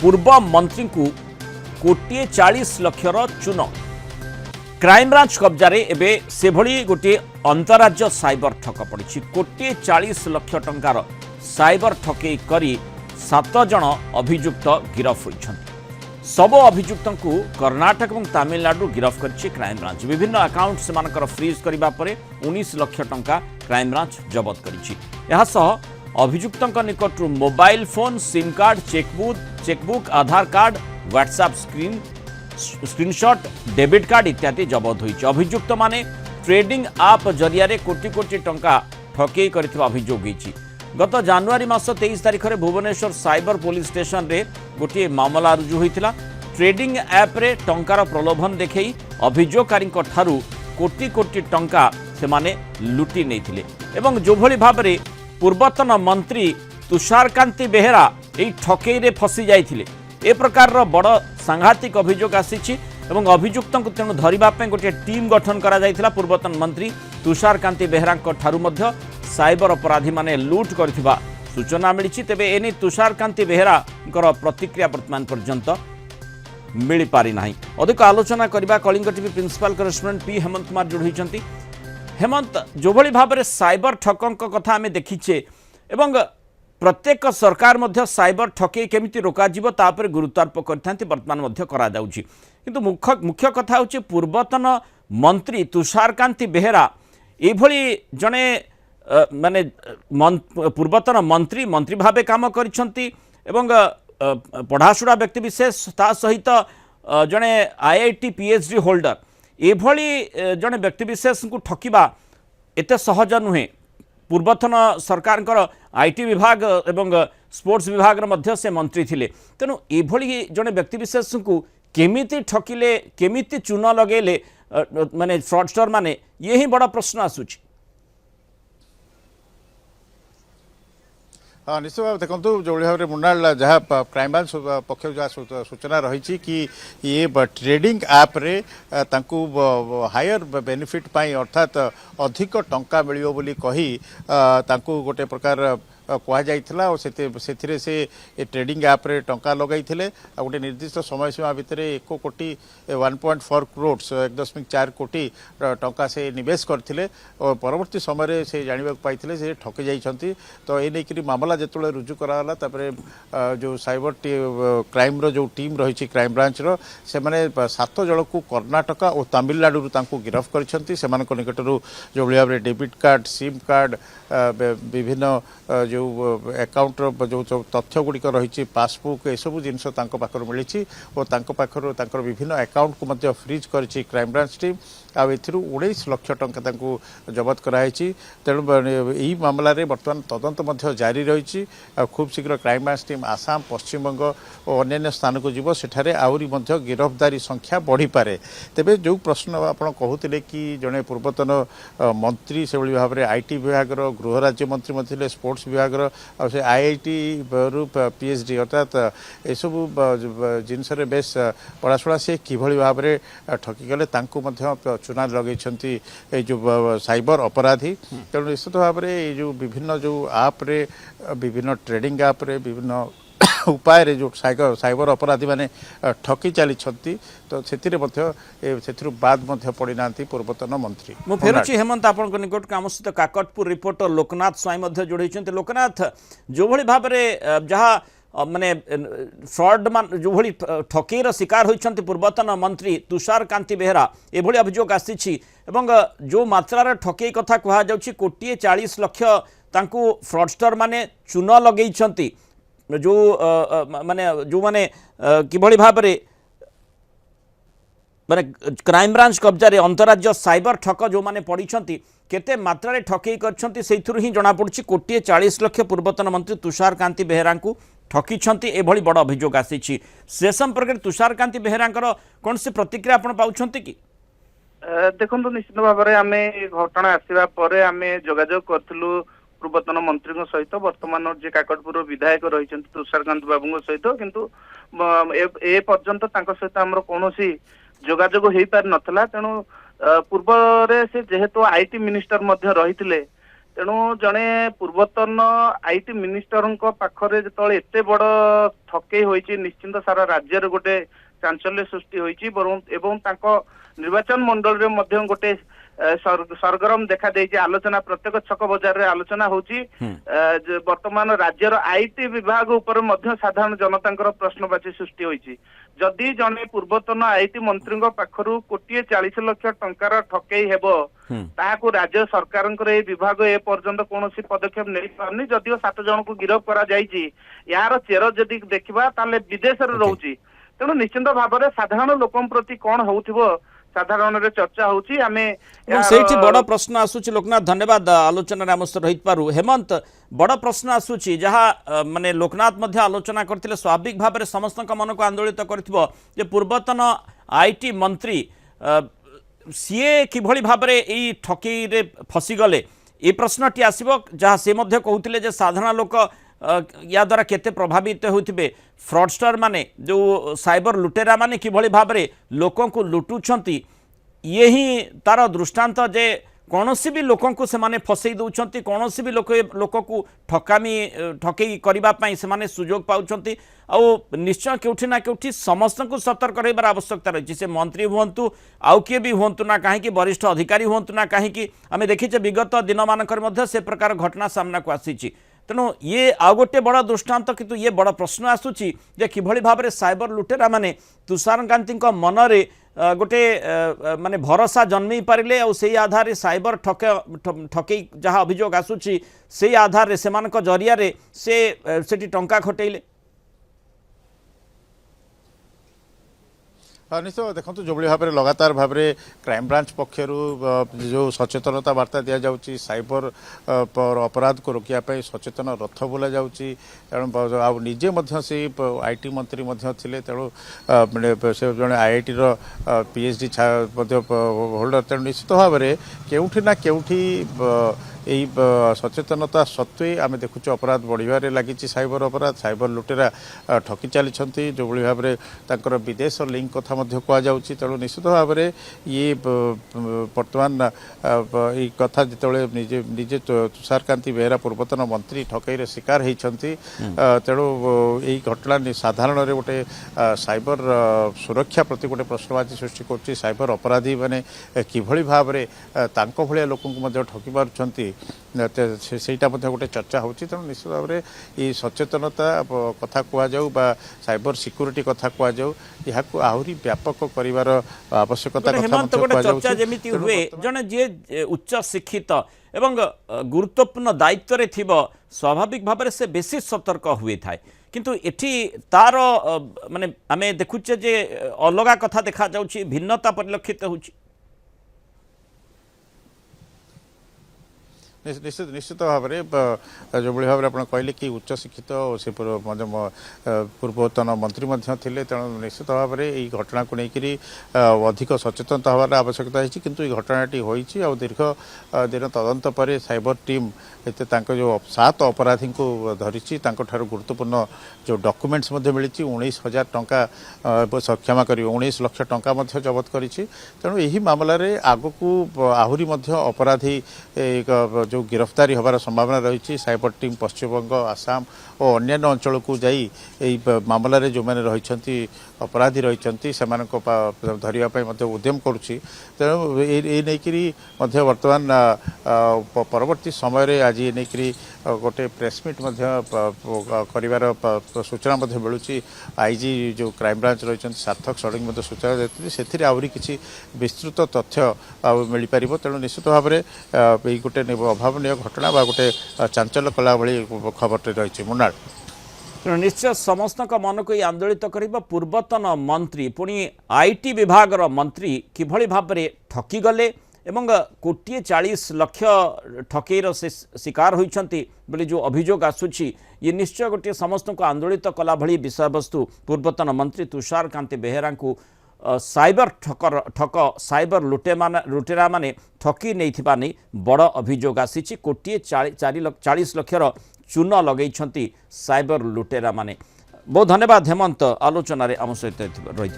पूर्व मंत्री को 1,40,00,000 चून क्राइमब्रांच कब्जा एबे से भली गोटे अंतराज्य साइबर ठक पड़ी 1,40,00,000 टंकार साइबर ठकई करी 7 जन अभियुक्त गिरफ होइछन्ति। सब अभियुक्त को कर्नाटक और तमिलनाडु गिरफ कर क्राइमब्रांच विभिन्न अकाउंट से फ्रीज करने पर 19 लाख टंका क्राइमब्रांच जबत कर अभियुक्त निकट mobile phone SIM card chequebook Aadhaar card WhatsApp screenshot debit card इत्यादि जबत होइछि। अभियुक्त माने ट्रेडिंग आप जरिया कोटी कोटी टंका ठकई करथिबा अभियोग होइछि। गत जनवरी मास 23 तारिख में भुवनेश्वर साइबर पुलिस स्टेशन रे गोटे मामला रुजु होइतिला। ट्रेडिंग ऐप रे टंकार प्रलोभन देखई अभियोगकारी ठारू कोटी कोटी टंका से माने लुटी नैथिले एवं जो भली भाव रे पूर्वतन मंत्री तुषारकांति बेहेरा एई ठकई रे फसी जाइथिले ए प्रकार रो बड़ सांघातिक अभियोग आसीछि एवं अभियुक्त को तेणु धरिबा पे गोटे टीम गठन करा जाइथिला। पूर्वतन मंत्री तुषारकांति बेहेरा ठारू मध्य साइबर अपराधी माने लूट करथिबा सूचना मिली। तेबे एने तुषारकांति बेहेरा प्रतिक्रिया वर्तमान पर्यंत मिल पारि नाही। अधिक आलोचना करबा Kalinga TV principal correspondent P Hemant Kumar जोड़ी होइछन्ति। हेमंत, जो भली भाव में साइबर ठकंक कथा आमे देखिछे एवं प्रत्येक सरकार मध्य साइबर ठकई केमिति रोका जिवो ता पर गुरुत्वारोप करथांती वर्तमान मध्य करा जाउछि। किंतु मुख्य कथा होछि पूर्वतन मंत्री तुषारकांति बेहेरा एभली जने माने पूर्वतन मंत्री भावे काम करिसंती एवं पढ़ाशुड़ा व्यक्ति विशेष ता सहित जने आईआईटी पीएचडी होल्डर एभली जने व्यक्ति विशेष को ठकिबा एते सहज नुहे। पूर्वतन सरकार आईटी विभाग एवं स्पोर्ट्स विभाग मध्य से मंत्री थिले तेणु एभली जने व्यक्ति विशेष को केमिति ठकिले केमिति चून लगेले माने फ्रॉडस्टर माने ये ही बड़ा प्रश्न आसुछि। हाँ निश्चित भाव देखो जो भाव में मुन्नाल जहाँ क्राइमब्रांच पक्ष जहाँ सूचना रही कि ये ट्रेडिंग ऐप रे तांकू हायर बेनिफिट पाई अर्थात अधिक टंका मिलियो बोली कही तांकू गोटे प्रकार कहुला और से ट्रेडिंग ऐप रे टंका लगाई गोटे निर्दिष्ट समय सीमा भितर 1 कोटी 1.4 करोड़ 1.4 कोटी टंका से निवेश करथिले और परवर्ती समय से जानिबा पाइथिले से ठके जाइछंती। तो ए नेकरी मामला जेतले रुजु कराला तापरे जो साइबर क्राइम रो जो टीम रही क्राइम ब्रांच रो से माने 7 जन को कर्नाटक और तमिलनाडु तांको गिरफ करछंती। सेमानक निकटरू जो भाव में डेबिट कार्ड सिम कार्ड विभिन्न जो अकाउंट जो तथ्य गुड़िक रही पासबुक ये सब जिनस पाखर मिली और पाखर विभिन्न अकाउंट को मध्य फ्रीज करिछि क्राइम ब्रांच टीम आ 19 लाख टंका जबत कराई। तेणु यही मामला रे वर्तमान तदंत मध्य जारी रही खूब शीघ्र crime branch team Assam Paschim Banga और अन्य स्थान को जीव सेठारे आहुरी मध्य गिरफ्तारी संख्या बढ़ी पारे। तेबे जो प्रश्न आप कहते कि जड़े पूर्वतन मंत्री से भाव में आईटी विभाग गृह राज्य मंत्री मध्य स्पोर्ट्स विभाग से आईआईटी रु पीएचडी अर्थात यसबू जिनस बेस पढ़ाशुड़ा सी किभली भाव में ठकीगले चुना लगे जो साइबर अपराधी। तेणु निश्चित भाव में जो विभिन्न जो आप रे विभिन्न ट्रेडिंग आप रे विभिन्न उपाय रे जो साइबर अपराधी माने ठकी चली तो से बाद पड़ी ना पूर्वतन मंत्री। मु फेरुछि हेमंत आपण निकट काम सहित काकटपुर रिपोर्टर लोकनाथ स्वाई जोड़ी लोकनाथ जो भली भाव में जहाँ माने फ्रॉड मान जो भली ठकेर शिकार होइछन्ति पूर्वतन मंत्री तुषारकांति बेहेरा एभली अभियोग आसीछि एवं जो मात्रा ठकेई कथा कहा जाउछि 1,40,00,000 तांकु फ्रॉडस्टर माने चून लगेइछन्ति जो माने किभली भाव में माने क्राइम ब्रांच कब्जा अंतराज्य साइबर ठक जो माने पड़ी केते मात्रा ठकई करछन्ति सेइथुरु ही जणा पड़छि 1,40,00,000 पूर्वतन मंत्री तुषारकांति बेहेरा को ठकी एभली बड़ अभियोग आसी से संपर्क तुषारकांति बेहेरा कौन से प्रतिक्रिया आपण पाउछन्ति कि? देखो निश्चित भाव में आम घटना आसवा पर आम जोगाजोग करूँ पूर्वतन मंत्री सहित वर्तमान जे काकटपुर विधायक रही तुषारकांत बाबू सहित किंतु ए पर्यंत सहित आमर कौन जोगाजोग हो पार नाला तेणु पूर्व से जेहेतु आईटी मिनिस्टर रही ତେଣୁ ଜଣେ ପୂର୍ବତନ ଆଇଟି ମିନିଷ୍ଟରଙ୍କ ପାଖରେ ଯେତେବେଳେ ଏତେ ବଡ ଠକେଇ ହୋଇଛି ନିଶ୍ଚିନ୍ତ ସାରା ରାଜ୍ୟରେ ଗୋଟେ ଚାଞ୍ଚଲ୍ୟ ସୃଷ୍ଟି ହୋଇଛି ଏବଂ ତାଙ୍କ ନିର୍ବାଚନ ମଣ୍ଡଳୀରେ ମଧ୍ୟ ଗୋଟେ ସରଗରମ ଦେଖା ଦେଇଛି ଆଲୋଚନା ପ୍ରତ୍ୟେକ ଛକ ବଜାରରେ ଆଲୋଚନା ହଉଛି ବର୍ତ୍ତମାନ ରାଜ୍ୟର ଆଇଟି ବିଭାଗ ଉପରେ ମଧ୍ୟ ସାଧାରଣ ଜନତାଙ୍କର ପ୍ରଶ୍ନବାଚୀ ସୃଷ୍ଟି ହୋଇଛି ଯଦି ଜଣେ ପୂର୍ବତନ ଆଇଟି ମନ୍ତ୍ରୀଙ୍କ ପାଖରୁ 1,40,00,000 ଟଙ୍କାର ଠକେଇ ହେବ ତାହାକୁ ରାଜ୍ୟ ସରକାରଙ୍କର ଏହି ବିଭାଗ ଏ ପର୍ଯ୍ୟନ୍ତ କୌଣସି ପଦକ୍ଷେପ ନେଇପାରୁନି ଯଦିଓ 7 ଜଣଙ୍କୁ ଗିରଫ କରାଯାଇଛି ଏହାର ଚେର ଯଦି ଦେଖିବା ତାହେଲେ ବିଦେଶରେ ରହୁଛି ତେଣୁ ନିଶ୍ଚିନ୍ତ ଭାବରେ ସାଧାରଣ ଲୋକଙ୍କ ପ୍ରତି କଣ ହଉଥିବ ସାଧାରଣରେ ଚର୍ଚ୍ଚା ହଉଛି ଆମେ ସେଇଠି ବଡ଼ ପ୍ରଶ୍ନ ଆସୁଛି ଲୋକନାଥ ଧନ୍ୟବାଦ ଆଲୋଚନାରେ ଆମ ସହିତ ରହିଥିବାରୁ ହେମନ୍ତ ବଡ଼ ପ୍ରଶ୍ନ ଆସୁଛି ଯାହା ମାନେ ଲୋକନାଥ ମଧ୍ୟ ଆଲୋଚନା କରିଥିଲେ ସ୍ୱାଭାବିକ ଭାବରେ ସମସ୍ତଙ୍କ ମନକୁ ଆନ୍ଦୋଳିତ କରିଥିବ ଯେ ପୂର୍ବତନ ଆଇଟି ମନ୍ତ୍ରୀ ସିଏ କିଭଳି ଭାବରେ ଏଇ ଠକେଇରେ ଫସିଗଲେ ଏ ପ୍ରଶ୍ନଟି ଆସିବ ଯାହା ସେ ମଧ୍ୟ କହୁଥିଲେ ଯେ ସାଧାରଣ ଲୋକ या द्वारा केते प्रभावित होते फ्रॉडस्टर माने जो साइबर लुटेरा माने किभली भाबरे लोकों को लुटुछंती ये ही तार दृष्टांत जे कौनसी भी लोकों को सेमाने फसई दउछंती कौनसी भी लोक को ठकई करबा पई सेमाने सुजोग पाउछंती आउ निश्चय केउठी ना केउठी समस्त को सतर्क रहबार आवश्यकता रही से मंत्री हुंतु आउ किए भी हुंतु ना कहीं वरिष्ठ अधिकारी हुंतु ना कहीं आम देखीचे विगत दिन मानकर मध्य से प्रकार घटना सामना को आसी तेणु ये आउ गोटे बड़ दृष्टांत किंतु ये बड़ प्रश्न आसूची जे किभली भाबरे साइबर लुटेरा माने तुषार कांती मनरे गोटे माने भरोसा जन्मी पारिले और से आधार रे साइबर ठकई जहाँ अभियोग आसूची से आधार रे सेमानक जरिया रे से सेठी टंका खटेइले निश्चय देखो जो भाव में लगातार भाव में क्राइम ब्रांच पक्षर जो सचेतनता वार्ता दि जाऊँगी साइबर अपराध को रोकने सचेतन रथ बुला जाऊँगी तेणु आजे से आईटी मंत्री थे तेणु से जड़े आईआईटी पीएचडी होल्डर तेणु निश्चित भाव में केउठी ना केउठी यही सचेतनता सत्वे आम देखुच अपराध बढ़िबारे लगी साइबर अपराध साइबर लुटेरा ठकी चली जो भाव में विदेश लिंक कथा कहु तेणु निश्चित भाव में ये बर्तमान ये कथा जो निजे निजे तुषार कांती बेहेरा पूर्वतन मंत्री ठकईर शिकार होती तेणु यही घटना साधारण गोटे साइबर सुरक्षा प्रति गोटे प्रश्नवाची सृष्टि कर साइबर अपराधी मैंने किभली भाव में भाया लोक ठकी पार्टी सेटा गोटे चर्चा होची तेणु निश्चित भाव में ये सचेतनता कथा कहु साइबर सिक्यूरीटी कथा कहु यह आहरी व्यापक कर आवश्यकता चर्चा जमी हुए जड़े जी उच्च शिक्षित एवं गुरुत्वपूर्ण दायित्व रे थिबो स्वाभाविक भाव से बेसी सतर्क हुए थाए किंतु एठी तार माने आमे देखुचे जे अलगा कथा देखा जाउची भिन्नता परिलक्षित होची निश्चित निश्चित भाव में जो भाव में आप कहले कि उच्च शिक्षित से पूर्वतन मंत्री थे तेणु निश्चित भाव में यही घटना को लेकर अधिक सचेतनता हमार आवश्यकता है किंतु ये घटनाटी होती आ दीर्घ दिन तदंत पर साइबर टीम एते जो 7 अपराधी को धरी गुरुत्वपूर्ण जो डॉक्यूमेंट्स मिली 19,000 टंका क्षमा करी 19 लाख टंका जबत करी तेणु यही मामलें आग को आहरी अपराधी जो गिरफ्तारी हबार संभावना रही साइबर टीम पश्चिमबंग आसाम और अन्य अंचल को जाई मामलें जो मैंने रही अपराधी रही से धरवाई उद्यम करुच्ची तेणु ये नहीं बर्तमान परवर्ती समय आज ये नहीं गोटे प्रेसमिट कर सूचना मिलूँ आईजी जो क्राइम ब्रांच रही सार्थक षडंगी सूचना देते से आहरी किसी विस्तृत तथ्य मिल पार तेणु निश्चित भाव में ये गोटे अभावन घटना गोटे चांचल्य कला भाई खबर रही मुन्नाल तेणु निश्चय समस्त मन को आंदोलित कर पूर्वतन मंत्री पुणी आईटी विभाग मंत्री किभली भाव में ठकी गले एवं 1,40,00,000 ठकेईर से शिकार होती बोली जो अभियोग आसूची ये निश्चय गोटे समस्त को आंदोलित कला भली विषय वस्तु पूर्वतन मंत्री तुषार कांती बेहेरा को साइबर ठक साइबर लुटेरा माने ठकी नहीं बड़ अभियोग आसी 1,40,00,000 चून लगे साइबर लुटेरा माने बहुत धन्यवाद हेमंत आलोचन आम सहित रही।